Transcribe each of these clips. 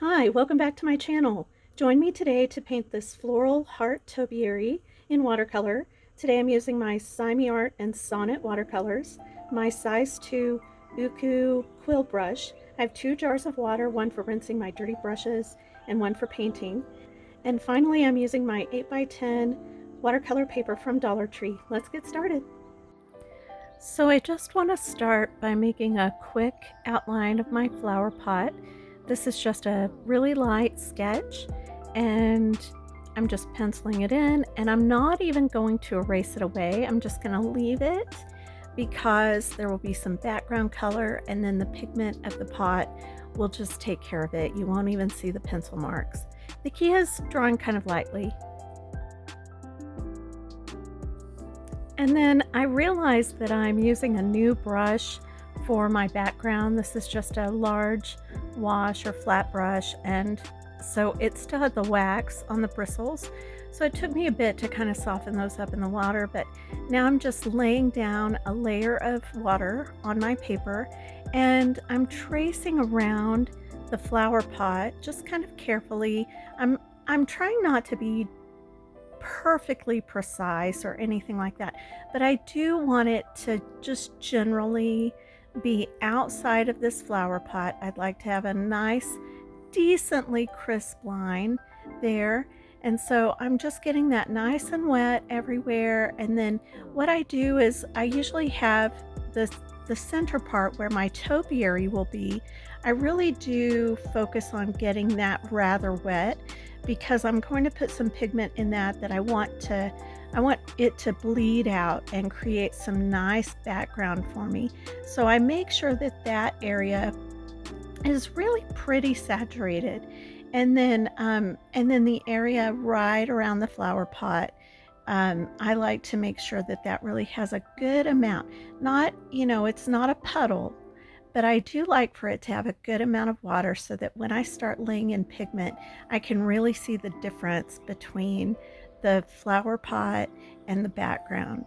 Hi, welcome back to my channel. Join me today to paint this floral heart topiary in watercolor. Today I'm using my SeimiArt and Sonnet watercolors, my size 2 OOKU quill brush. I have 2 jars of water, one for rinsing my dirty brushes and one for painting. And finally I'm using my 8x10 watercolor paper from Dollar Tree. Let's get started. So I just want to start by making a quick outline of my flower pot. This is just a really light sketch and I'm just penciling it in, and I'm not even going to erase it away. I'm just going to leave it because there will be some background color and then the pigment of the pot will just take care of it. You won't even see the pencil marks. The key is drawing kind of lightly. And then I realized that I'm using a new brush for my background. This is just a large wash or flat brush, and so it still had the wax on the bristles. So it took me a bit to kind of soften those up in the water, but now I'm just laying down a layer of water on my paper and I'm tracing around the flower pot just kind of carefully. I'm trying not to be perfectly precise or anything like that, but I do want it to just generally be outside of this flower pot. I'd like to have a nice, decently crisp line there. And so I'm just getting that nice and wet everywhere. And then what I do is I usually have the center part where my topiary will be. I really do focus on getting that rather wet because I'm going to put some pigment in that I want it to bleed out and create some nice background for me. So I make sure that that area is really pretty saturated. And then the area right around the flower pot, I like to make sure that that really has a good amount. Not, it's not a puddle, but I do like for it to have a good amount of water so that when I start laying in pigment, I can really see the difference between the flower pot and the background.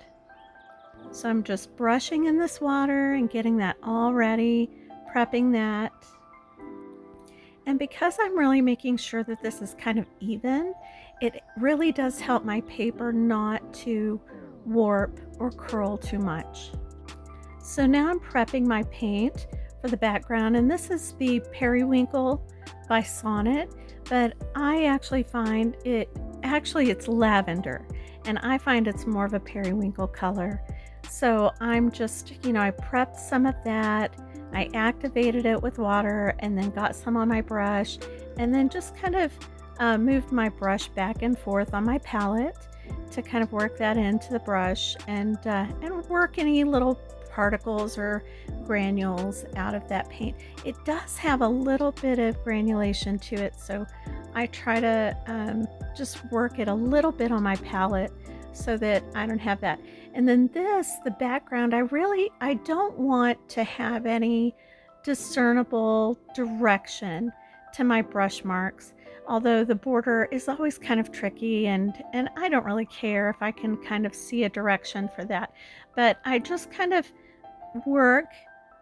So I'm just brushing in this water and getting that all ready, prepping that. And because I'm really making sure that this is kind of even, it really does help my paper not to warp or curl too much. So now I'm prepping my paint for the background, and this is the Periwinkle by Sonnet, but I actually find it's lavender, and I find it's more of a periwinkle color. So I'm just, I prepped some of that, I activated it with water and then got some on my brush, and then just kind of moved my brush back and forth on my palette to kind of work that into the brush and work any little particles or granules out of that paint. It does have a little bit of granulation to it, so I try to just work it a little bit on my palette so that I don't have that. And then the background, I don't want to have any discernible direction to my brush marks, although the border is always kind of tricky, and I don't really care if I can kind of see a direction for that, but I just kind of work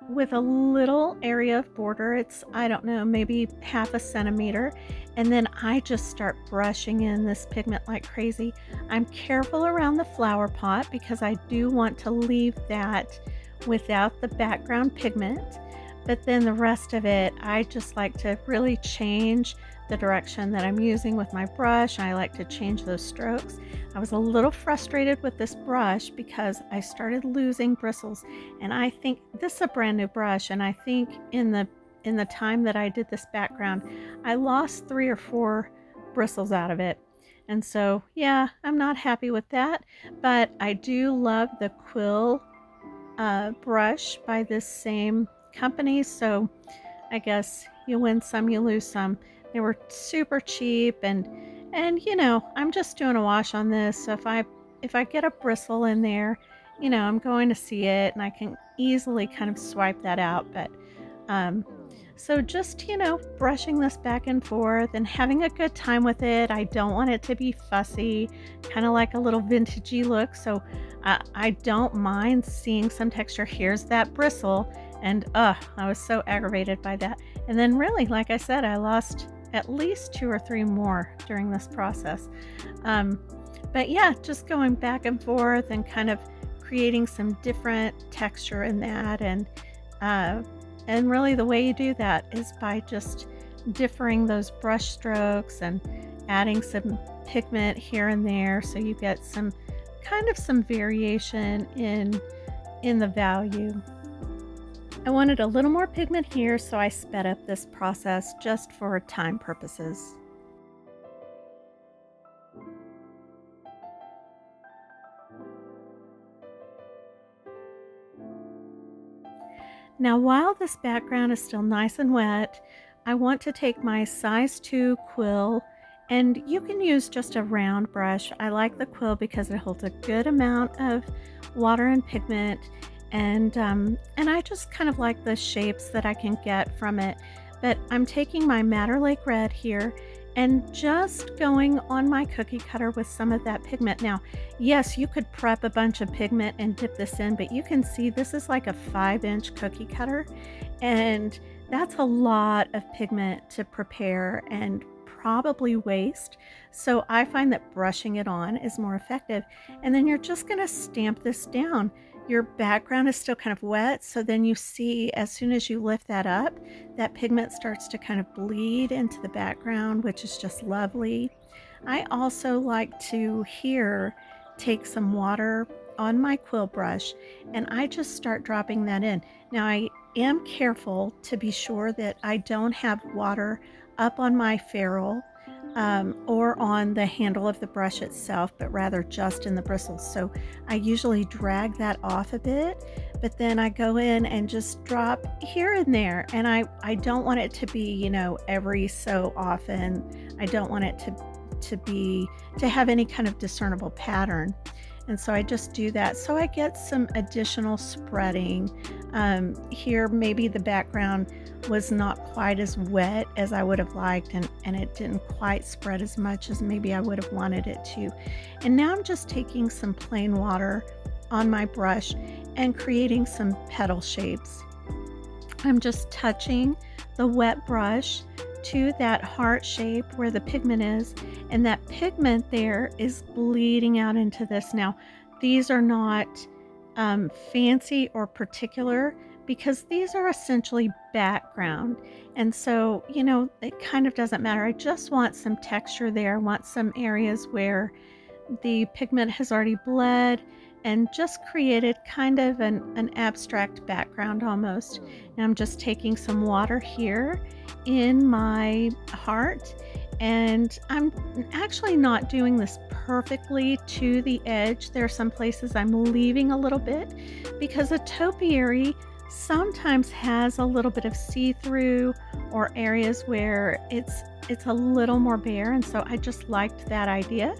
with a little area of border. It's, I don't know, maybe half a centimeter, and then I just start brushing in this pigment like crazy. I'm careful around the flower pot because I do want to leave that without the background pigment, but then the rest of it, I just like to really change the direction that I'm using with my brush. I like to change those strokes. I was a little frustrated with this brush because I started losing bristles, and I think this is a brand new brush, and I think in the time that I did this background, I lost 3 or 4 bristles out of it. And so, yeah, I'm not happy with that, but I do love the quill brush by this same company. So I guess you win some, you lose some. They were super cheap, and I'm just doing a wash on this. So if I get a bristle in there, I'm going to see it and I can easily kind of swipe that out. But so just, brushing this back and forth and having a good time with it. I don't want it to be fussy, kind of like a little vintagey look. So I don't mind seeing some texture. Here's that bristle, and I was so aggravated by that. And then really, like I said, I lost at least 2 or 3 more during this process. Um, but yeah, just going back and forth and kind of creating some different texture in that, uh, and really the way you do that is by just differing those brush strokes and adding some pigment here and there, so you get some kind of some variation in the value. I wanted a little more pigment here, so I sped up this process just for time purposes. Now, while this background is still nice and wet, I want to take my size 2 quill, and you can use just a round brush. I like the quill because it holds a good amount of water and pigment, and I just kind of like the shapes that I can get from it. But I'm taking my Madder Lake Red here and just going on my cookie cutter with some of that pigment. Now, yes, you could prep a bunch of pigment and dip this in, but you can see this is like a 5-inch cookie cutter, and that's a lot of pigment to prepare and probably waste. So I find that brushing it on is more effective. And then you're just going to stamp this down. Your background is still kind of wet, so then you see as soon as you lift that up, that pigment starts to kind of bleed into the background, which is just lovely. I also like to here take some water on my quill brush and I just start dropping that in. Now, I am careful to be sure that I don't have water up on my ferrule or on the handle of the brush itself, but rather just in the bristles. So I usually drag that off a bit, but then I go in and just drop here and there. And I don't want it to be, every so often. I don't want it to have any kind of discernible pattern. And so I just do that. So I get some additional spreading. Here, maybe the background was not quite as wet as I would have liked, and it didn't quite spread as much as maybe I would have wanted it to. And now I'm just taking some plain water on my brush and creating some petal shapes. I'm just touching the wet brush to that heart shape where the pigment is, and that pigment there is bleeding out into this. Now, these are not fancy or particular because these are essentially background. And so, it kind of doesn't matter. I just want some texture there. I want some areas where the pigment has already bled and just created kind of an abstract background almost. Now I'm just taking some water here in my heart, and I'm actually not doing this perfectly to the edge. There are some places I'm leaving a little bit because a topiary sometimes has a little bit of see-through or areas where it's a little more bare, and so I just liked that idea.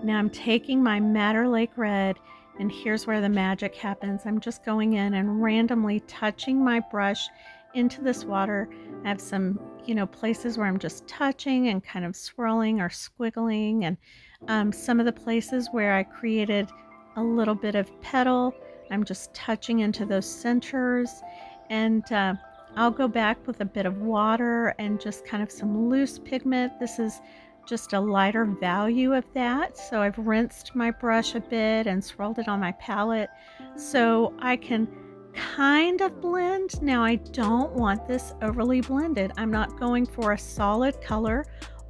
Now I'm taking my Madder Lake Red, and here's where the magic happens. I'm just going in and randomly touching my brush into this water. I have some, places where I'm just touching and kind of swirling or squiggling, and some of the places where I created a little bit of petal, I'm just touching into those centers, and I'll go back with a bit of water and just kind of some loose pigment. This is just a lighter value of that. So I've rinsed my brush a bit and swirled it on my palette so I can kind of blend. Now I don't want this overly blended. I'm not going for a solid color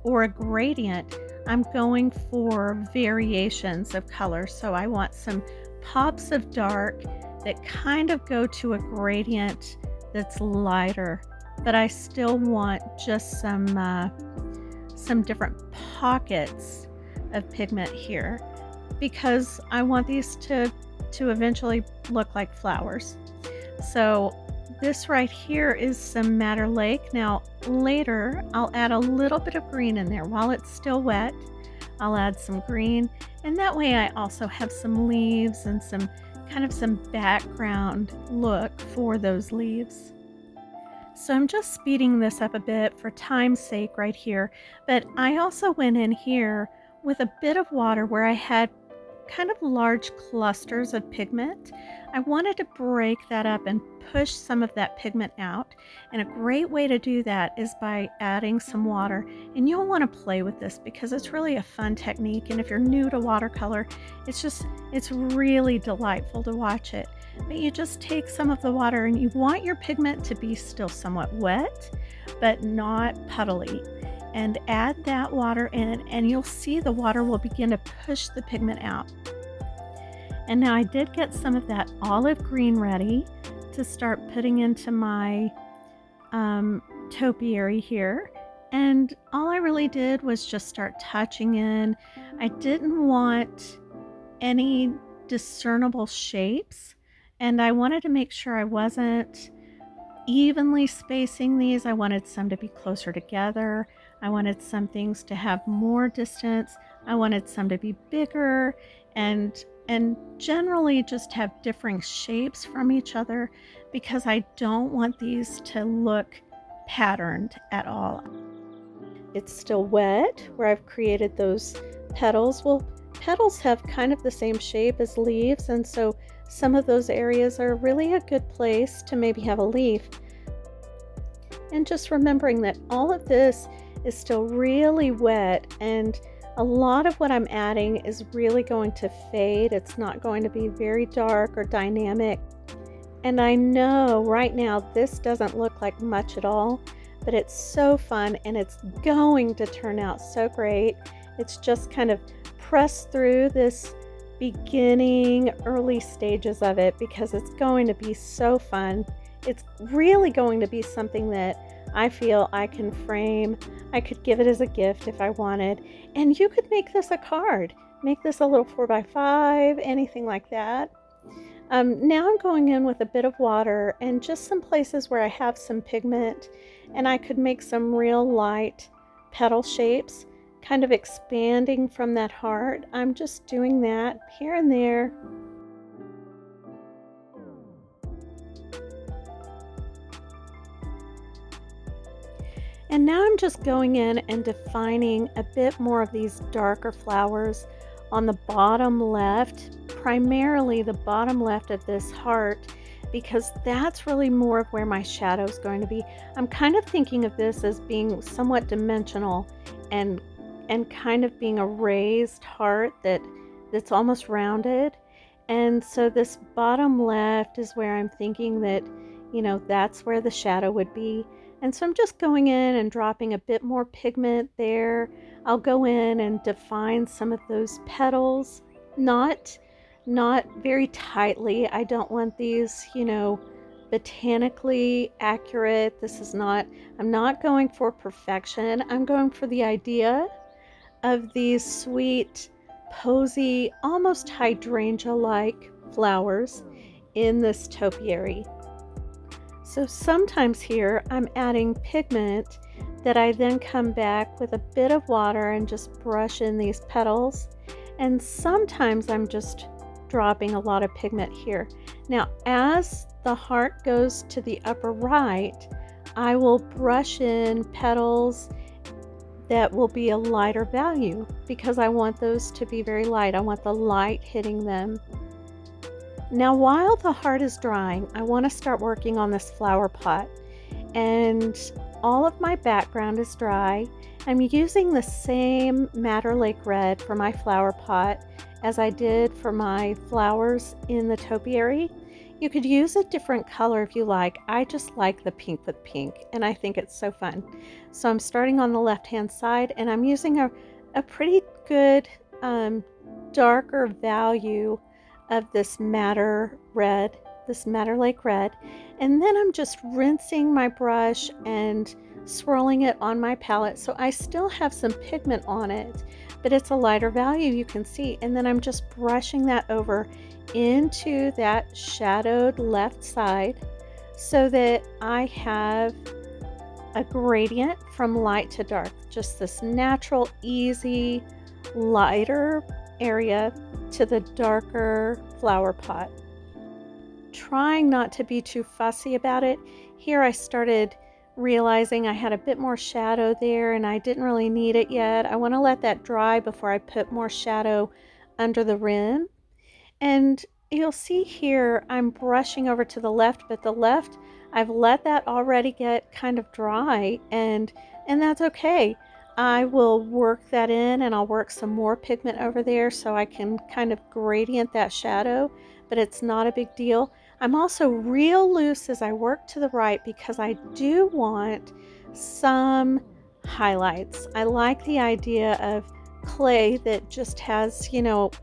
or a gradient. I'm going for variations of color. So I want some pops of dark that kind of go to a gradient that's lighter, but I still want just some different pockets of pigment here because I want these to eventually look like flowers. So this right here is some Madder Lake. Now later I'll add a little bit of green in there. While it's still wet, I'll add some green, and that way I also have some leaves and some background look for those leaves. So I'm just speeding this up a bit for time's sake right here, but I also went in here with a bit of water where I had kind of large clusters of pigment. I wanted to break that up and push some of that pigment out. And a great way to do that is by adding some water. And you'll want to play with this because it's really a fun technique. And if you're new to watercolor, it's really delightful to watch it. But you just take some of the water and you want your pigment to be still somewhat wet, but not puddly. And add that water in, and you'll see the water will begin to push the pigment out. And now I did get some of that olive green ready to start putting into my topiary here. And all I really did was just start touching in. I didn't want any discernible shapes, and I wanted to make sure I wasn't evenly spacing these. I wanted some to be closer together. I wanted some things to have more distance. I wanted some to be bigger and generally just have differing shapes from each other because I don't want these to look patterned at all. It's still wet where I've created those petals. Well, petals have kind of the same shape as leaves, and so some of those areas are really a good place to maybe have a leaf. And just remembering that all of this is still really wet, and a lot of what I'm adding is really going to fade. It's not going to be very dark or dynamic. And I know right now this doesn't look like much at all, but it's so fun and it's going to turn out so great. It's just kind of press through this beginning early stages of it because it's going to be so fun. It's really going to be something that I feel I can frame. I could give it as a gift if I wanted. And you could make this a card. Make this a little 4x5, anything like that. Now I'm going in with a bit of water and just some places where I have some pigment, and I could make some real light petal shapes, kind of expanding from that heart. I'm just doing that here and there. And now I'm just going in and defining a bit more of these darker flowers on the bottom left, primarily the bottom left of this heart, because that's really more of where my shadow is going to be. I'm kind of thinking of this as being somewhat dimensional and kind of being a raised heart that's almost rounded. And so this bottom left is where I'm thinking that, that's where the shadow would be. And so I'm just going in and dropping a bit more pigment there. I'll go in and define some of those petals, not very tightly. I don't want these, botanically accurate. I'm not going for perfection. I'm going for the idea of these sweet, posy, almost hydrangea-like flowers in this topiary. So sometimes here I'm adding pigment that I then come back with a bit of water and just brush in these petals. And sometimes I'm just dropping a lot of pigment here. Now, as the heart goes to the upper right, I will brush in petals that will be a lighter value because I want those to be very light. I want the light hitting them. Now, while the heart is drying, I want to start working on this flower pot, and all of my background is dry. I'm using the same Madder Lake Red for my flower pot as I did for my flowers in the topiary. You could use a different color if you like. I just like the pink with pink, and I think it's so fun. So I'm starting on the left-hand side, and I'm using a pretty good darker value of this Madder Lake Red. And then I'm just rinsing my brush and swirling it on my palette. So I still have some pigment on it, but it's a lighter value, you can see. And then I'm just brushing that over into that shadowed left side so that I have a gradient from light to dark, just this natural, easy, lighter area to the darker flower pot. Trying not to be too fussy about it. Here I started realizing I had a bit more shadow there and I didn't really need it yet. I want to let that dry before I put more shadow under the rim. And you'll see here I'm brushing over to the left, but the left, I've let that already get kind of dry, and that's okay. I will work that in, and I'll work some more pigment over there so I can kind of gradient that shadow, but it's not a big deal. I'm also real loose as I work to the right because I do want some highlights. I like the idea of clay that just has,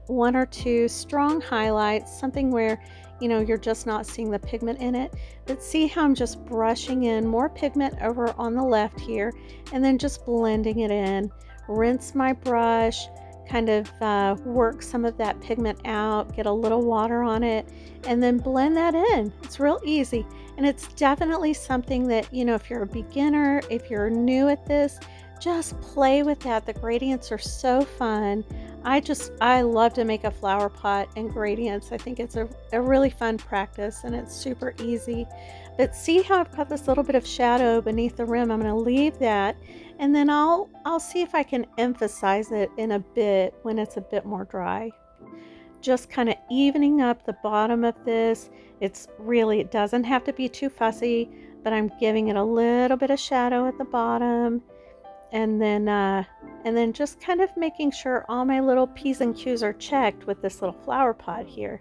one or two strong highlights, something where, you're just not seeing the pigment in it. But see how I'm just brushing in more pigment over on the left here, and then just blending it in. Rinse my brush, kind of work some of that pigment out, get a little water on it, and then blend that in. It's real easy. And it's definitely something that, if you're a beginner, if you're new at this, just play with that. The gradients are so fun. I love to make a flower pot and gradients. I think it's a really fun practice, and it's super easy. But see how I've got this little bit of shadow beneath the rim? I'm going to leave that, and then I'll see if I can emphasize it in a bit when it's a bit more dry. Just kind of evening up the bottom of this. It doesn't have to be too fussy, but I'm giving it a little bit of shadow at the bottom, and then just kind of making sure all my little P's and Q's are checked with this little flower pot here.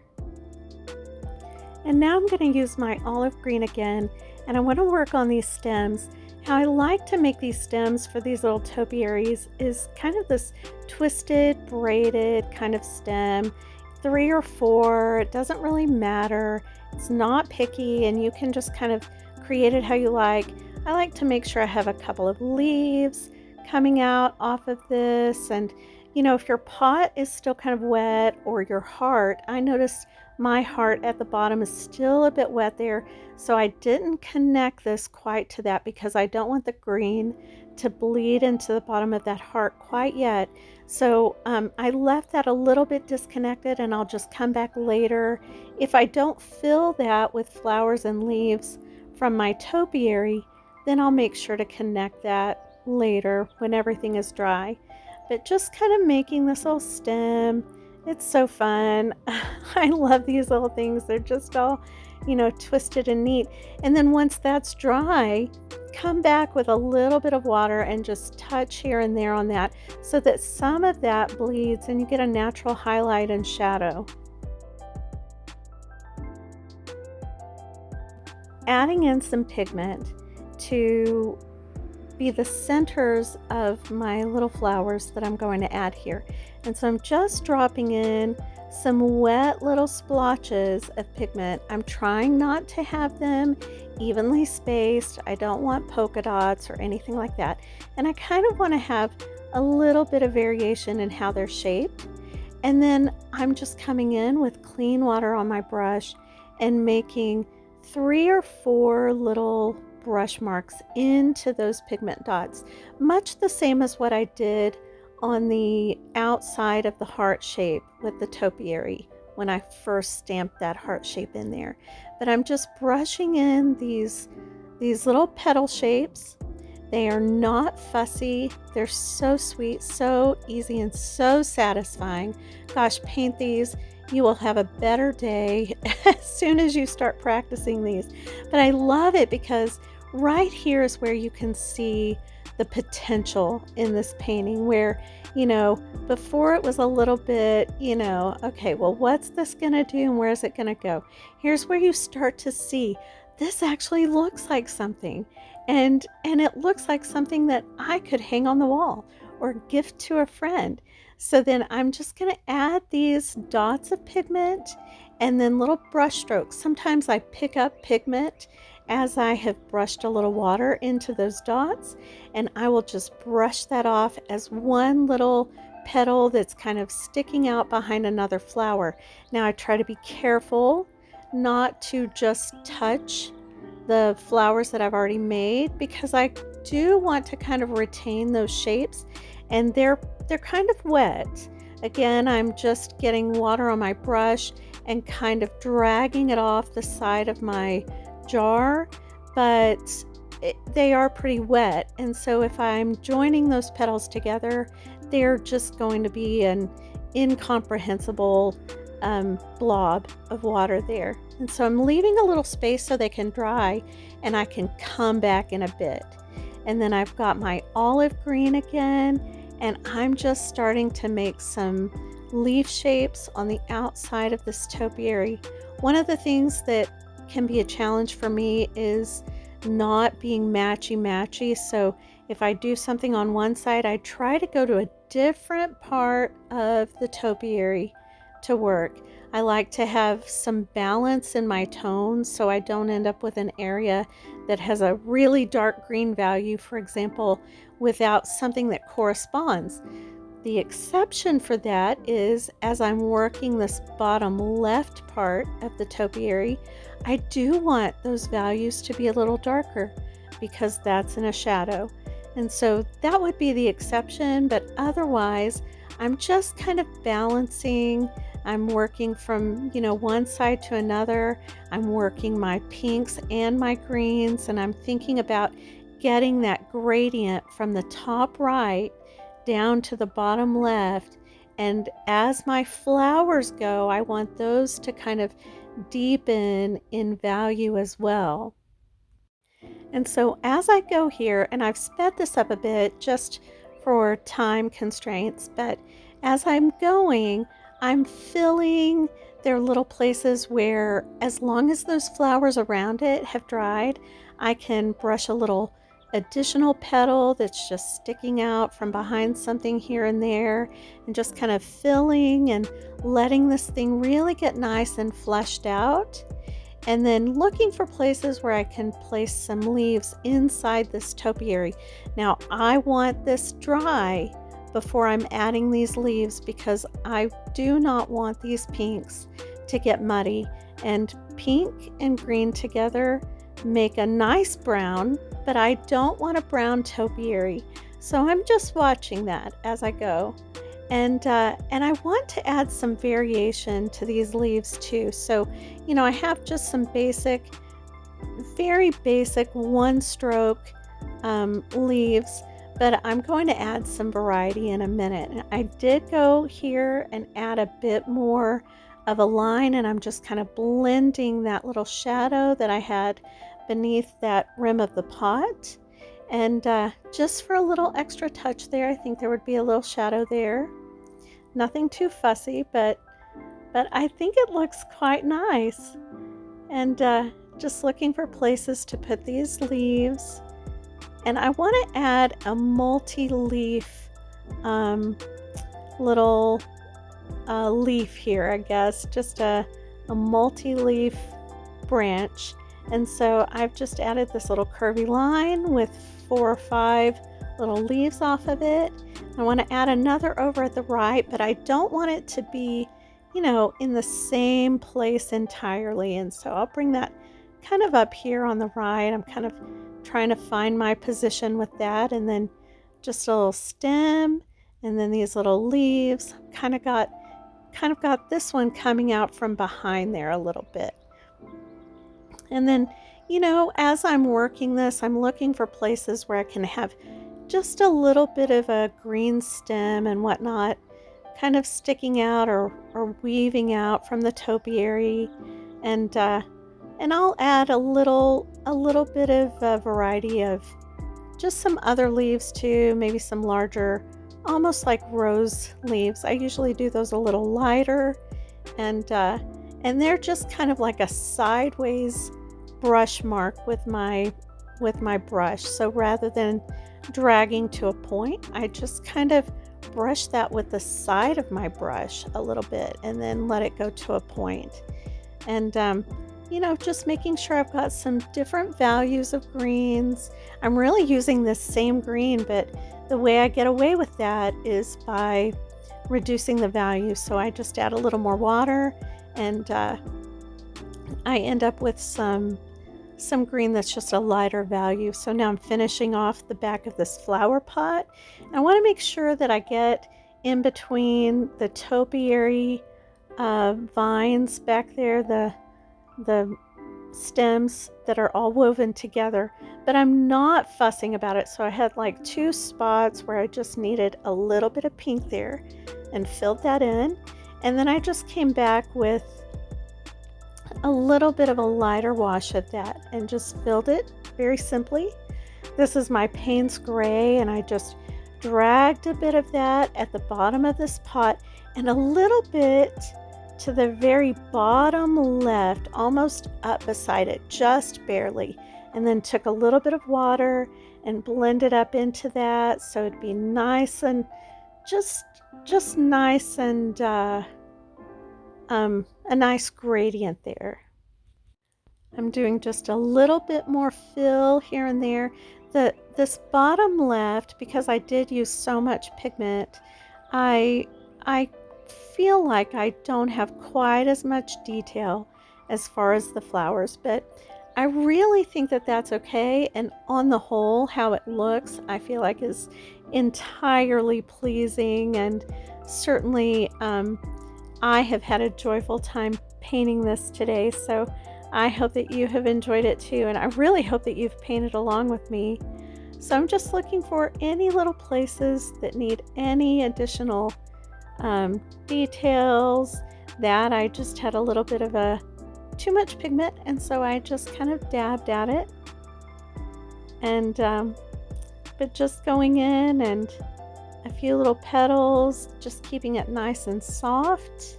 And now I'm going to use my olive green again, and I want to work on these stems. How I like to make these stems for these little topiaries is kind of this twisted, braided kind of stem. 3 or 4, it doesn't really matter. It's not picky, and you can just kind of create it how you like. I like to make sure I have a couple of leaves coming out off of this, and if your pot is still kind of wet, or your heart, I noticed my heart at the bottom is still a bit wet there, so I didn't connect this quite to that because I don't want the green to bleed into the bottom of that heart quite yet. So I left that a little bit disconnected, and I'll just come back later. If I don't fill that with flowers and leaves from my topiary, then I'll make sure to connect that later when everything is dry. But just kind of making this little stem, it's so fun. I love these little things. They're just all, twisted and neat. And then once that's dry, come back with a little bit of water and just touch here and there on that so that some of that bleeds and you get a natural highlight and shadow. Adding in some pigment to be the centers of my little flowers that I'm going to add here. And so I'm just dropping in some wet little splotches of pigment. I'm trying not to have them evenly spaced. I don't want polka dots or anything like that. And I kind of want to have a little bit of variation in how they're shaped. And then I'm just coming in with clean water on my brush and making 3 or 4 little brush marks into those pigment dots, much the same as what I did on the outside of the heart shape with the topiary when I first stamped that heart shape in there. But I'm just brushing in these little petal shapes. They are not fussy. They're so sweet, so easy, and so satisfying. Gosh, paint these. You will have a better day as soon as you start practicing these. But I love it because right here is where you can see the potential in this painting where, before it was a little bit, okay, well, what's this going to do and where is it going to go? Here's where you start to see this actually looks like something. And it looks like something that I could hang on the wall or gift to a friend. So then I'm just going to add these dots of pigment and then little brush strokes. Sometimes I pick up pigment as I have brushed a little water into those dots, and I will just brush that off as one little petal that's kind of sticking out behind another flower. Now I try to be careful not to just touch the flowers that I've already made because I do want to kind of retain those shapes, and they're kind of wet. Again, I'm just getting water on my brush and kind of dragging it off the side of my jar, but they are pretty wet, and so if I'm joining those petals together, they're just going to be an incomprehensible blob of water there. And so I'm leaving a little space so they can dry and I can come back in a bit. And then I've got my olive green again, and I'm just starting to make some leaf shapes on the outside of this topiary. One of the things that can be a challenge for me is not being matchy-matchy. So if I do something on one side, I try to go to a different part of the topiary to work. I like to have some balance in my tones so I don't end up with an area that has a really dark green value, for example, without something that corresponds. The exception for that is as I'm working this bottom left part of the topiary, I do want those values to be a little darker because that's in a shadow. And so that would be the exception, but otherwise I'm just kind of balancing. I'm working from, one side to another. I'm working my pinks and my greens, and I'm thinking about getting that gradient from the top right down to the bottom left. And as my flowers go, I want those to kind of deepen in value as well. And so as I go here, and I've sped this up a bit just for time constraints, but as I'm going, I'm filling their little places where, as long as those flowers around it have dried, I can brush a little additional petal that's just sticking out from behind something here and there, and just kind of filling and letting this thing really get nice and fleshed out. And then looking for places where I can place some leaves inside this topiary. Now I want this dry before I'm adding these leaves because I do not want these pinks to get muddy. And pink and green together make a nice brown, but I don't want a brown topiary. So I'm just watching that as I go. And I want to add some variation to these leaves too. So, I have just some basic, very basic one stroke leaves, but I'm going to add some variety in a minute. And I did go here and add a bit more of a line, and I'm just kind of blending that little shadow that I had beneath that rim of the pot. And just for a little extra touch there, I think there would be a little shadow there. Nothing too fussy, but I think it looks quite nice. And just looking for places to put these leaves. And I want to add a multi-leaf little leaf here, I guess. Just a multi-leaf branch. And so I've just added this little curvy line with 4 or 5 little leaves off of it. I want to add another over at the right, but I don't want it to be, in the same place entirely. And so I'll bring that kind of up here on the right. I'm kind of trying to find my position with that. And then just a little stem, and then these little leaves. Kind of got this one coming out from behind there a little bit. And then, as I'm working this, I'm looking for places where I can have just a little bit of a green stem and whatnot kind of sticking out or weaving out from the topiary. And I'll add a little bit of a variety of just some other leaves too, maybe some larger, almost like rose leaves. I usually do those a little lighter, and they're just kind of like a sideways brush mark with my brush. So rather than dragging to a point, I just kind of brush that with the side of my brush a little bit and then let it go to a point. And just making sure I've got some different values of greens. I'm really using this same green, but the way I get away with that is by reducing the value. So I just add a little more water, and I end up with some green that's just a lighter value. So now I'm finishing off the back of this flower pot. I want to make sure that I get in between the topiary vines back there, the stems that are all woven together, but I'm not fussing about it. So I had like 2 spots where I just needed a little bit of pink there. and filled that in. And then I just came back with a little bit of a lighter wash of that and just filled it very simply. This is my Payne's Gray, and I just dragged a bit of that at the bottom of this pot and a little bit to the very bottom left, almost up beside it, just barely. And then took a little bit of water and blended up into that so it'd be nice and just nice and a nice gradient there. I'm doing just a little bit more fill here and there. This bottom left, because I did use so much pigment, I feel like I don't have quite as much detail as far as the flowers, but I really think that that's okay. And on the whole, how it looks, I feel like is entirely pleasing, and certainly I have had a joyful time painting this today, so I hope that you have enjoyed it too, and I really hope that you've painted along with me. So I'm just looking for any little places that need any additional details that I just had a little bit of too much pigment, and so I just kind of dabbed at it, and but just going in and a few little petals, just keeping it nice and soft.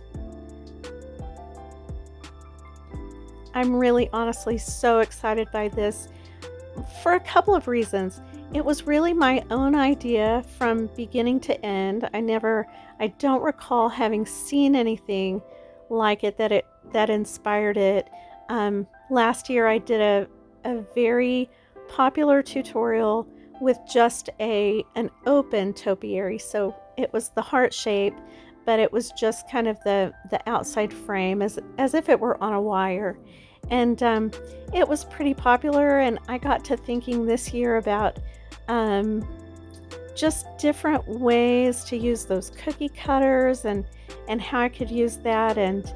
I'm really honestly so excited by this for a couple of reasons. It was really my own idea from beginning to end. I don't recall having seen anything like it that inspired it. Last year I did a very popular tutorial with just an open topiary, so it was the heart shape, but it was just kind of the outside frame as if it were on a wire. And it was pretty popular, and I got to thinking this year about just different ways to use those cookie cutters, and how I could use that and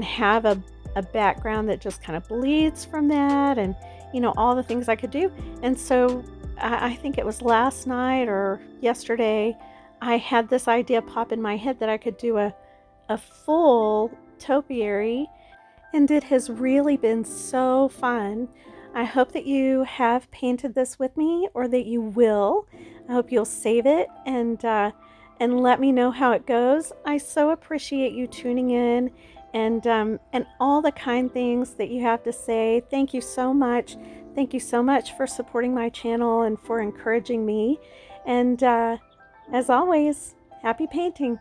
have a background that just kind of bleeds from that, and all the things I could do. And so I think it was last night or yesterday, I had this idea pop in my head that I could do a full topiary, and it has really been so fun. I hope that you have painted this with me, or that you will. I hope you'll save it and let me know how it goes. I so appreciate you tuning in, and all the kind things that you have to say. Thank you so much. Thank you so much for supporting my channel and for encouraging me. And as always, happy painting.